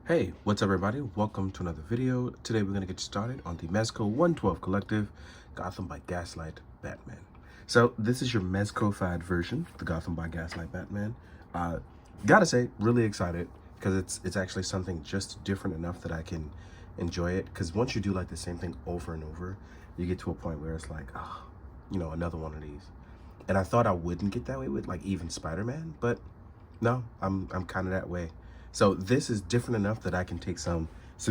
Hey, what's up everybody? Welcome to another video. Today we're going to get started on the Mezco 112 Collective, Gotham by Gaslight Batman. So this is your Mezco-fied version, the Gotham by Gaslight Batman. Gotta say, really excited because it's actually something just different enough that I can enjoy it. Because once you do like the same thing over and over, you get to a point where it's like, another one of these. And I thought I wouldn't get that way with like even Spider-Man, but no, I'm kind of that way. So this is different enough that I can take some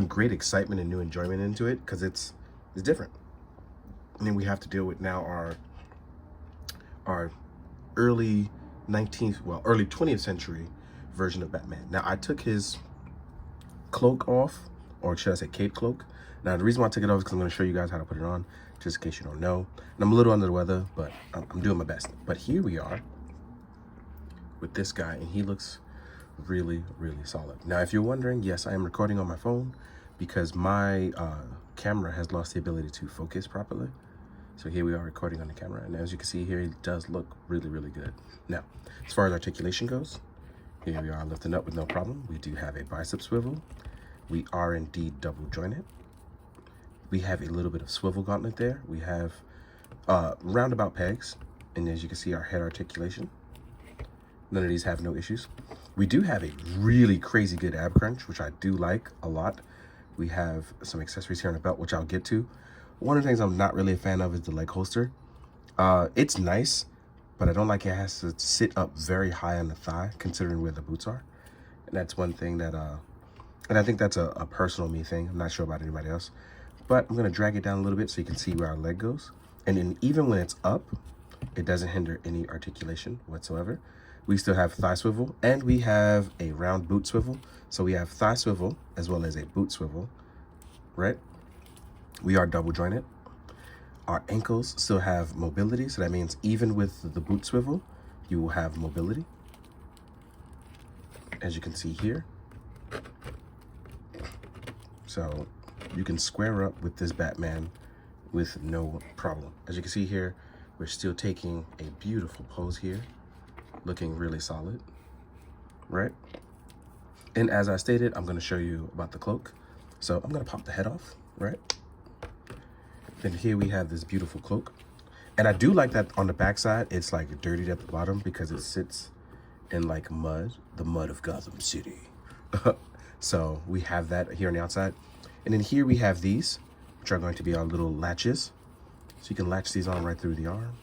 great excitement and new enjoyment into it because it's different. And then we have to deal with now our early 20th century version of Batman. Now I took his cloak off, or should I say cape cloak. Now the reason why I took it off is because I'm going to show you guys how to put it on, just in case you don't know. And I'm a little under the weather, but I'm doing my best. But here we are with this guy, and he looks really solid. Now if you're wondering, yes, I am recording on my phone because my camera has lost the ability to focus properly. So here we are recording on the camera, and as you can see here, it does look really good. Now as far as articulation goes, here we are lifting up with no problem. We do have a bicep swivel. We are indeed double jointed. We have a little bit of swivel gauntlet there. We have roundabout pegs, and as you can see, our head articulation. None of these have no issues. We do have a really crazy good ab crunch, which I do like a lot. We have some accessories here on the belt, which I'll get to. One of the things I'm not really a fan of is the leg holster. It's nice, but I don't like it has to sit up very high on the thigh, considering where the boots are. And that's one thing that, and I think that's a personal me thing. I'm not sure about anybody else. But I'm gonna drag it down a little bit so you can see where our leg goes. And then even when it's up, it doesn't hinder any articulation whatsoever. We still have thigh swivel, and we have a round boot swivel. So we have thigh swivel as well as a boot swivel, right? We are double jointed. Our ankles still have mobility. So that means even with the boot swivel, you will have mobility. As you can see here. So you can square up with this Batman with no problem. As you can see here, we're still taking a beautiful pose here. Looking really solid, right? And as I stated, I'm going to show you about the cloak. So I'm going to pop the head off, right? Then here we have this beautiful cloak. And I do like that on the backside, it's like dirtied at the bottom because it sits in like mud, the mud of Gotham City. So we have that here on the outside. And then here we have these, which are going to be our little latches. So you can latch these on right through the arm.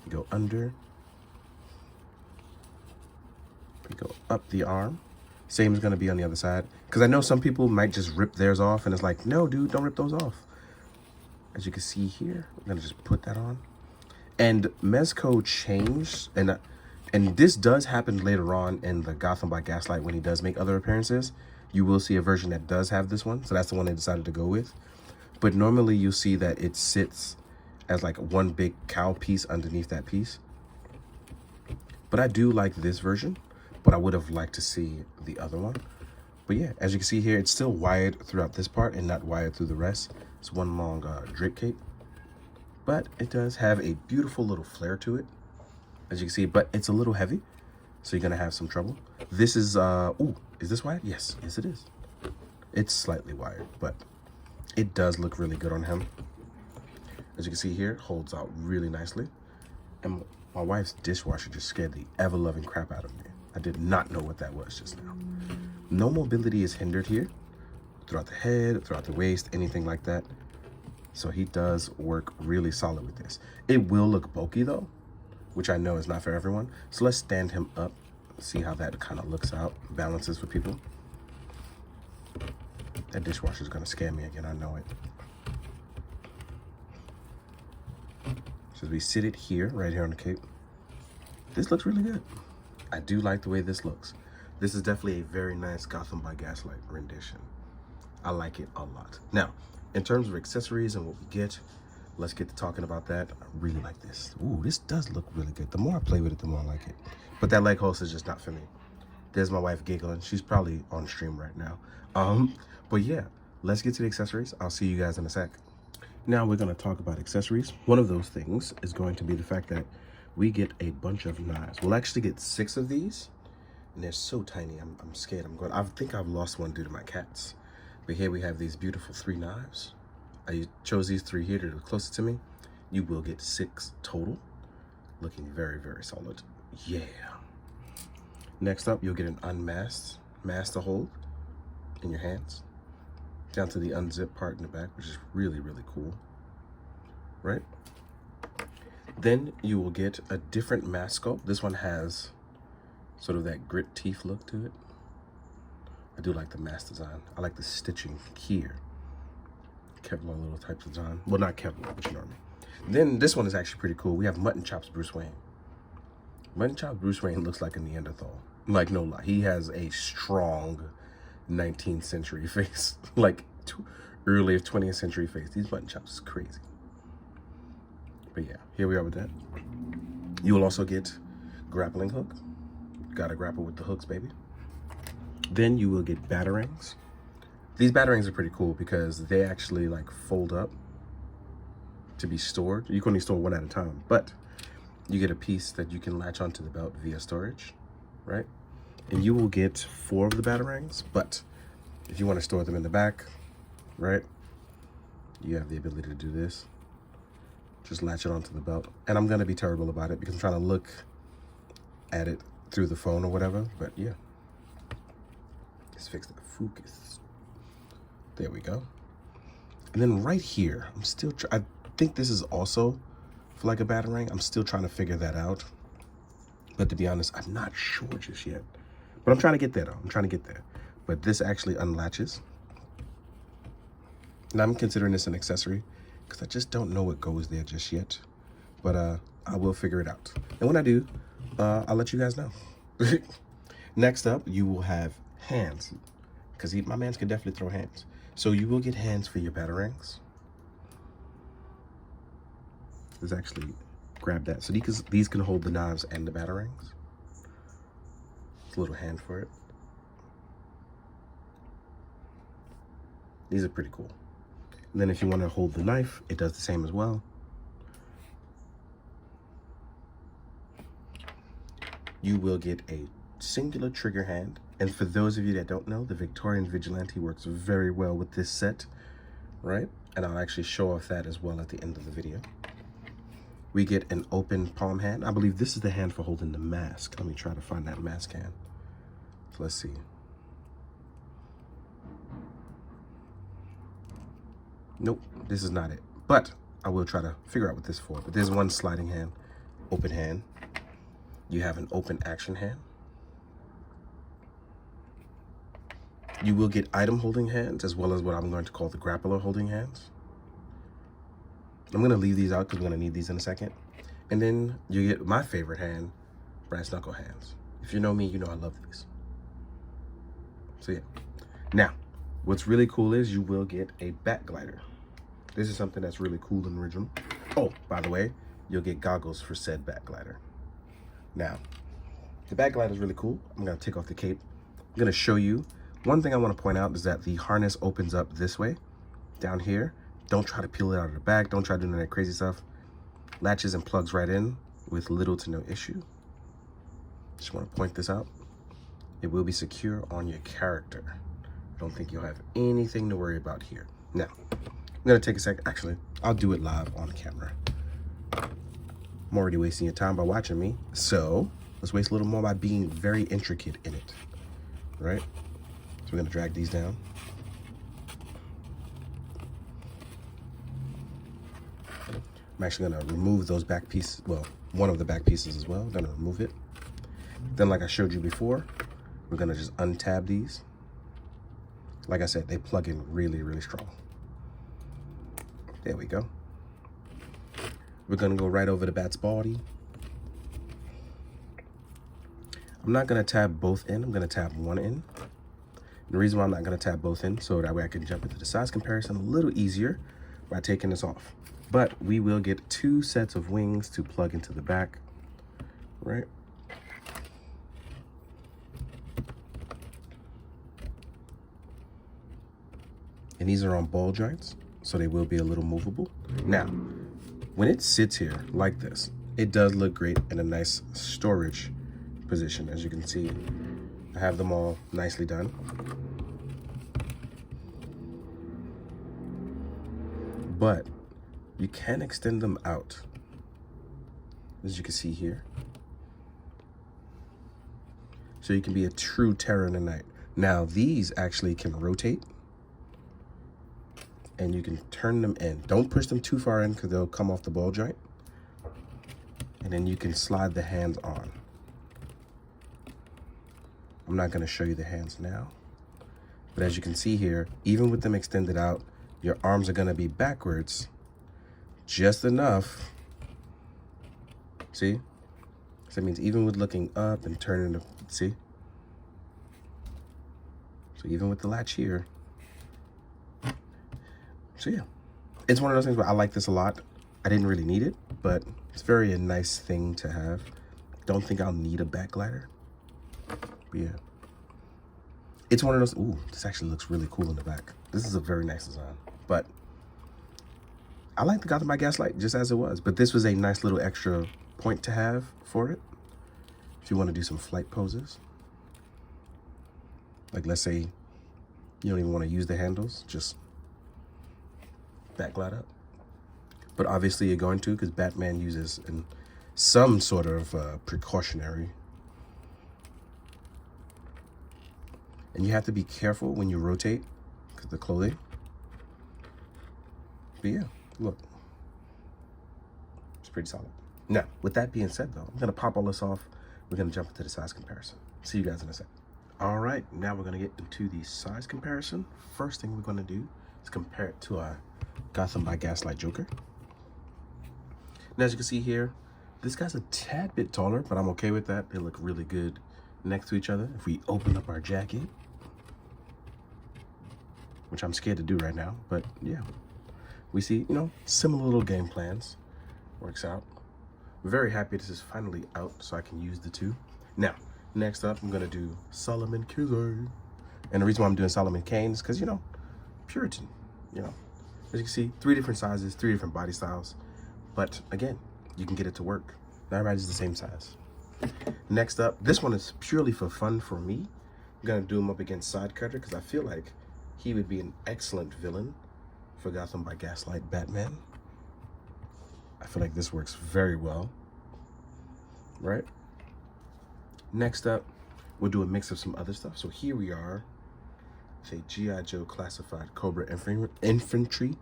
You go under. Go up the arm. Same is going to be on the other side, because I know some people might just rip theirs off, and it's like, no dude, don't rip those off. As you can see here, I'm going to just put that on. And Mezco changed, and this does happen later on in the Gotham by Gaslight when he does make other appearances. You will see a version that does have this one, so that's the one they decided to go with. But normally you'll see that it sits as like one big cowl piece underneath that piece. But I do like this version, but I would have liked to see the other one. But yeah, as you can see here, it's still wired throughout this part and not wired through the rest. It's one long drape cape, but it does have a beautiful little flare to it, as you can see, but it's a little heavy, so you're gonna have some trouble. This is, ooh, is this wired? Yes, it is. It's slightly wired, but it does look really good on him. As you can see here, it holds out really nicely. And my wife's dishwasher just scared the ever-loving crap out of me. I did not know what that was just now. No mobility is hindered here, throughout the head, throughout the waist, anything like that. So he does work really solid with this. It will look bulky though, which I know is not for everyone. So let's stand him up, see how that kind of looks out, balances for people. That dishwasher is gonna scare me again, I know it. So as we sit it here, right here on the cape, this looks really good. I do like the way this looks. This is definitely a very nice Gotham by Gaslight rendition. I like it a lot. Now, in terms of accessories and what we get, let's get to talking about that. I really like this. Ooh, this does look really good. The more I play with it, the more I like it. But that leg holster is just not for me. There's my wife giggling. She's probably on stream right now. But yeah, let's get to the accessories. I'll see you guys in a sec. Now we're going to talk about accessories. One of those things is going to be the fact that we get a bunch of knives. We'll actually get 6 of these. and they're so tiny. I'm scared. I think I've lost one due to my cats. But here we have these beautiful 3 knives. I chose these 3 here to the closest to me. You will get 6 total. Looking very, very solid. Yeah. Next up, you'll get an unmasked mask to hold in your hands, down to the unzip part in the back, which is really, really cool, right? Then you will get a different mask sculpt. This one has sort of that grit teeth look to it. I do like the mask design. I like the stitching here. Kevlar little types of design. Well, not Kevlar, but you know what I mean. Then this one is actually pretty cool. We have Mutton Chops Bruce Wayne. Mutton Chops Bruce Wayne looks like a Neanderthal. Like, no lie. He has a strong 19th century face. Like, early 20th century face. These Mutton Chops is crazy. But yeah, here we are with that. You will also get grappling hook. Gotta grapple with the hooks, baby. Then you will get batarangs. These batarangs are pretty cool because they actually like fold up to be stored. You can only store one at a time, but you get a piece that you can latch onto the belt via storage, right? And you will get 4 of the batarangs, but if you want to store them in the back, right, you have the ability to do this. Just latch it onto the belt. And I'm going to be terrible about it because I'm trying to look at it through the phone or whatever, but yeah. Let's fix the focus. There we go. And then right here, I think this is also for like a batarang. I'm still trying to figure that out. But to be honest, I'm not sure just yet. But I'm trying to get there though. I'm trying to get there. But this actually unlatches. And I'm considering this an accessory because I just don't know what goes there just yet. But I will figure it out. And when I do, I'll let you guys know. Next up, you will have hands. Because my mans can definitely throw hands. So you will get hands for your batarangs. Let's actually grab that. So these can hold the knives and the batarangs. It's a little hand for it. These are pretty cool. And then if you want to hold the knife, it does the same as well. You will get a singular trigger hand. And for those of you that don't know, the Victorian Vigilante works very well with this set, right? And I'll actually show off that as well at the end of the video. We get an open palm hand. I believe this is the hand for holding the mask. Let me try to find that mask hand. So let's see. Nope, this is not it. But I will try to figure out what this is for. But there's one sliding hand, open hand. You have an open action hand. You will get item holding hands as well as what I'm going to call the grappler holding hands. I'm going to leave these out because we're going to need these in a second. And then you get my favorite hand, brass knuckle hands. If you know me, you know I love these. So yeah. Now, what's really cool is you will get a back glider. This is something that's really cool and original. Oh, by the way, you'll get goggles for said back glider. Now, the back glider is really cool. I'm going to take off the cape. I'm going to show you. One thing I want to point out is that the harness opens up this way, down here. Don't try to peel it out of the back. Don't try doing that crazy stuff. Latches and plugs right in with little to no issue. Just want to point this out. It will be secure on your character. I don't think you'll have anything to worry about here. Now, I'm going to take a second. Actually, I'll do it live on camera. I'm already wasting your time by watching me. So let's waste a little more by being very intricate in it, right? So we're going to drag these down. I'm actually going to remove those back pieces. Well, one of the back pieces as well. I'm going to remove it. Then, like I showed you before, we're going to just untab these. Like I said, they plug in really, really strong. There we go. We're going to go right over the bat's body. I'm not going to tab both in. I'm going to tab one in. The reason why I'm not going to tab both in, so that way I can jump into the size comparison a little easier by taking this off. But we will get 2 sets of wings to plug into the back, right? And these are on ball joints, so they will be a little movable. Now, when it sits here like this, it does look great in a nice storage position. As you can see, I have them all nicely done. But you can extend them out, as you can see here. So you can be a true terror in the night. Now these actually can rotate, and you can turn them in. Don't push them too far in because they'll come off the ball joint. And then you can slide the hands on. I'm not going to show you the hands now, but as you can see here, even with them extended out, your arms are going to be backwards just enough. See? So that means even with looking up and turning the, see? So even with the latch here. So yeah, it's one of those things where I like this a lot. I didn't really need it, but it's very a nice thing to have. Don't think I'll need a back glider. But yeah. It's one of those, ooh, this actually looks really cool in the back. This is a very nice design, but I like the Gotham by Gaslight just as it was, but this was a nice little extra point to have for it. If you want to do some flight poses. Like let's say you don't even want to use the handles, just back glide up. But obviously you're going to, because Batman uses some sort of precautionary. And you have to be careful when you rotate, because the clothing. But yeah, look. It's pretty solid. Now, with that being said though, I'm gonna pop all this off. We're gonna jump into the size comparison. See you guys in a sec. All right, now we're gonna get into the size comparison. First thing we're gonna do is compare it to our Gotham by Gaslight Joker. And as you can see here, this guy's a tad bit taller, but I'm okay with that. They look really good next to each other. If we open up our jacket, which I'm scared to do right now, but yeah, we see, you know, similar little game plans. Works out. I'm very happy this is finally out so I can use the two. Now, next up, I'm gonna do Solomon Kane. And the reason why I'm doing Solomon Kane is because, you know, Puritan, you know. As you can see, 3 different sizes, 3 different body styles. But again, you can get it to work. Not everybody's the same size. Next up, this one is purely for fun for me. I'm gonna do him up against Sidecutter because I feel like he would be an excellent villain for Gotham by Gaslight Batman. I feel like this works very well, right? Next up, we'll do a mix of some other stuff. So here we are, say G.I. Joe Classified Cobra Infantry.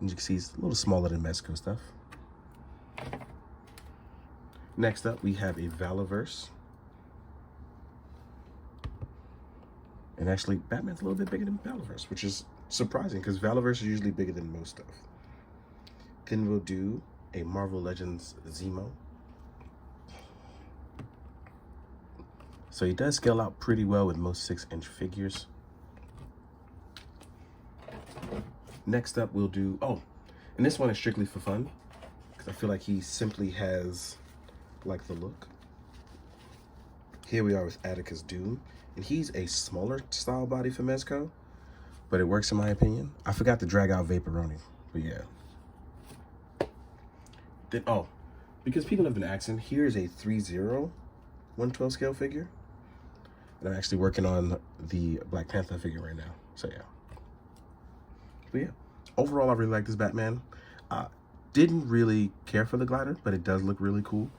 And you can see it's a little smaller than Mezco stuff. Next up, we have a Valaverse. And actually, Batman's a little bit bigger than Valaverse, which is surprising because Valaverse is usually bigger than most stuff. Then we'll do a Marvel Legends Zemo. So he does scale out pretty well with most 6-inch figures. Next up, we'll do, oh, and this one is strictly for fun because I feel like he simply has like the look. Here we are with Atticus Doom, and he's a smaller style body for Mezco, but it works in my opinion. I forgot to drag out Vaporoni, but yeah. Then, oh, because people have been asking, here's a 3-0 1/12 scale figure. And I'm actually working on the Black Panther figure right now. So yeah. But yeah, overall I really like this Batman. Didn't really care for the glider, but it does look really cool.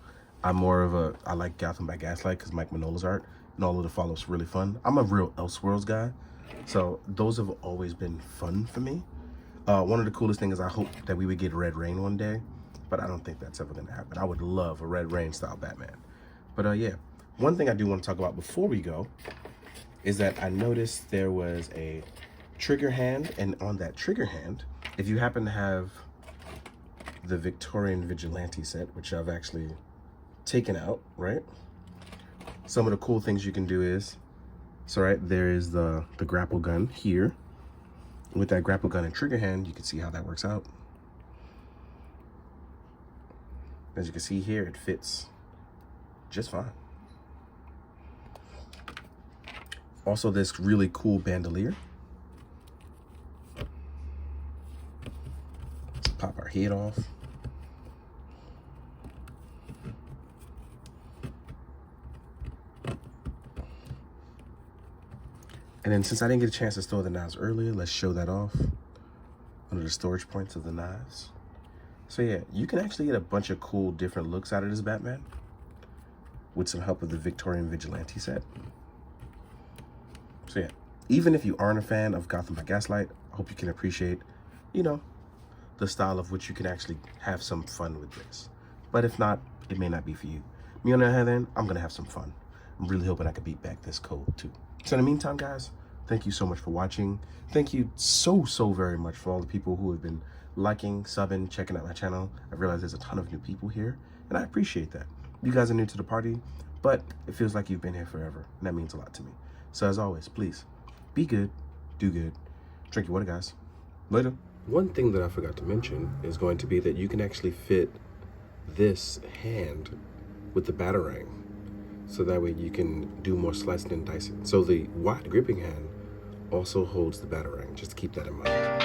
I like Gotham by Gaslight because Mike Mignola's art and all of the follows really fun. I'm a real Elseworlds guy, so those have always been fun for me. One of the coolest things is I hope that we would get Red Rain one day, but I don't think that's ever gonna happen. I would love a Red Rain style Batman. But yeah, one thing I do want to talk about before we go is that I noticed there was a trigger hand, and on that trigger hand, if you happen to have the Victorian Vigilante set, which I've actually taken out, right? Some of the cool things you can do is, so right, there is the grapple gun here. With that grapple gun and trigger hand, you can see how that works out. As you can see here, it fits just fine. Also, this really cool bandolier. Let's pop our head off. And then since I didn't get a chance to store the knives earlier, let's show that off. One of the storage points of the knives. So yeah, you can actually get a bunch of cool different looks out of this Batman with some help of the Victorian Vigilante set. So yeah, even if you aren't a fan of Gotham by Gaslight, I hope you can appreciate, you know, the style of which you can actually have some fun with this. But if not, it may not be for you. Me on the other hand, I'm gonna have some fun. I'm really hoping I can beat back this code too. So in the meantime, guys, thank you so much for watching. Thank you so very much for all the people who have been liking, subbing, checking out my channel. I realize there's a ton of new people here, and I appreciate that. You guys are new to the party, but it feels like you've been here forever, and that means a lot to me. So as always, please, be good, do good, drink your water, guys. Later. One thing that I forgot to mention is going to be that you can actually fit this hand with the Batarang, so that way you can do more slicing and dicing. So the wide gripping hand also holds the Batarang, just to keep that in mind.